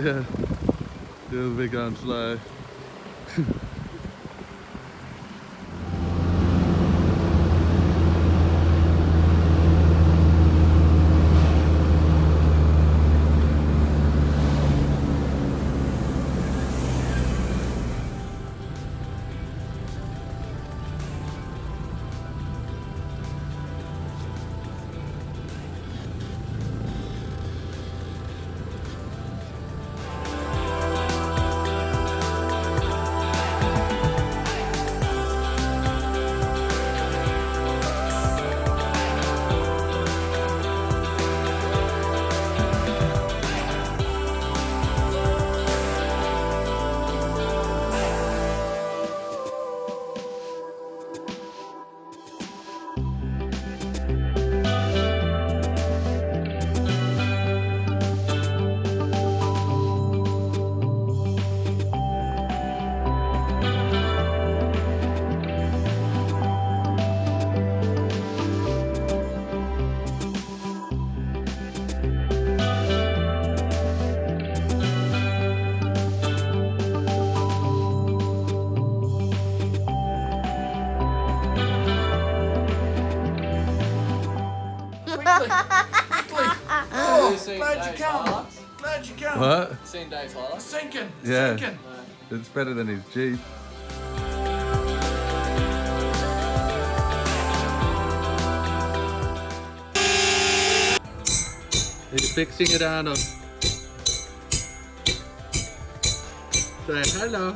Yeah. You'll be going slow. Quickly! Oh, glad you come. Glad you come. What? Seen Dave's highlights? Sinking. Yeah. Sinking. It's better than his Jeep. He's fixing it, Arnold. Say hello. Hello.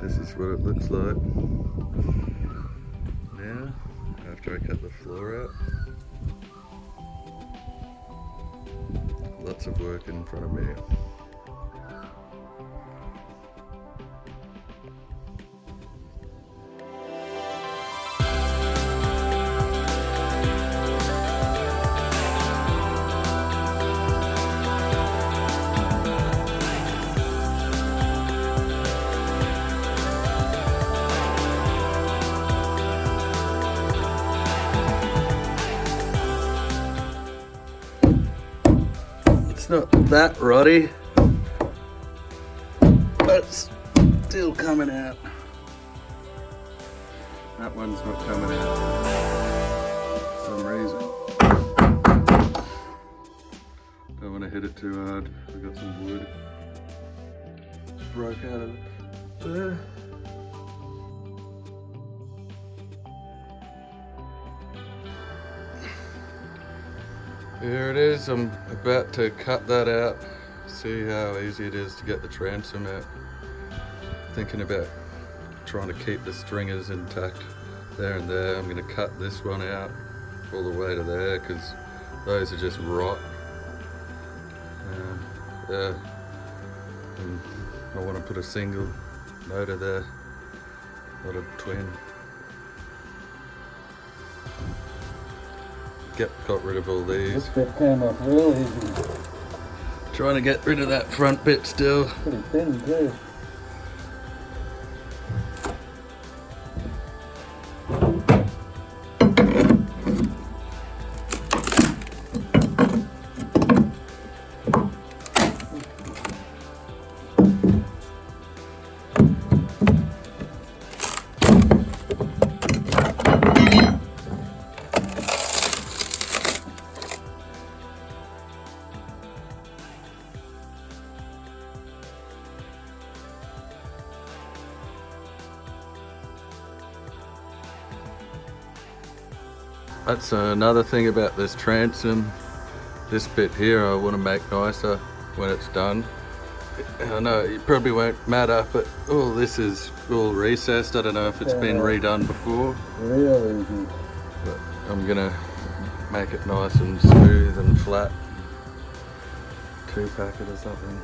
This is what it looks like now, after I cut the floor out. Lots of work in front of me. It's not that ruddy, but it's still coming out. That one's not coming out for some reason. Don't want to hit it too hard. I got some wood. Broke out of there. Here it is. I'm about to cut that out. See how easy it is to get the transom out. Thinking about trying to keep the stringers intact there and there. I'm going to cut this one out all the way to there because those are just rot. Yeah. And I want to put a single motor there, not a twin. Got rid of all these. This bit came off real easy. Trying to get rid of that front bit still. Pretty thin too. That's another thing about this transom. This bit here I want to make nicer when it's done. I know it probably won't matter, but all this is all recessed. I don't know if it's been redone before. Real easy. But I'm gonna make it nice and smooth and flat. 2-pack it or something.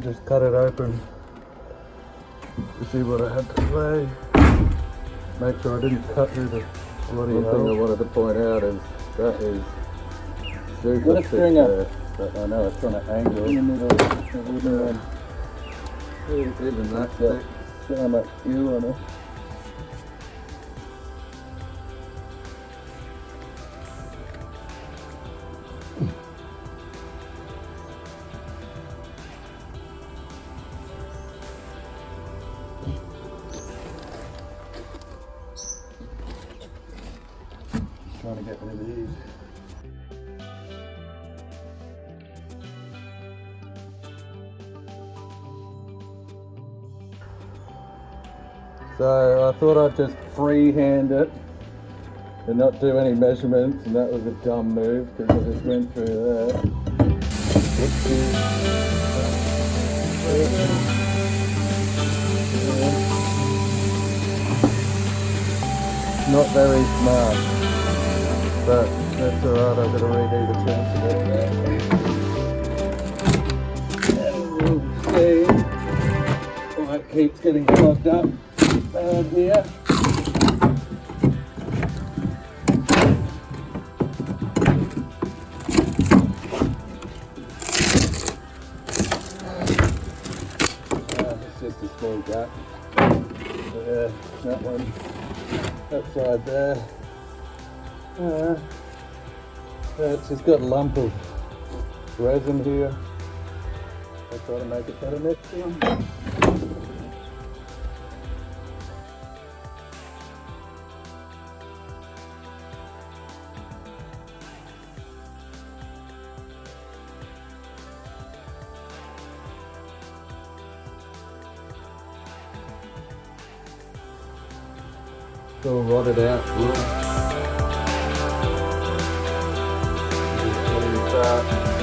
Just cut it open to see what I had to lay. Make sure I didn't cut through the bloody hole. One thing I wanted to point out is that is super thick there. But I know it's on an angle. In the middle. Even that thick. See how much fuel on it. Trying to get rid of these. So I thought I'd just freehand it and not do any measurements, and that was a dumb move because I just went through there. Whoopsie. Not very smart, but that's alright, I've got to redo the chance to get there. And we'll see why it keeps getting clogged up down here. It's just a small gap. Yeah, that one. That side there. It's just got a lump of resin here. I'll try to make it better next time. It's all rotted out wood. Just getting start.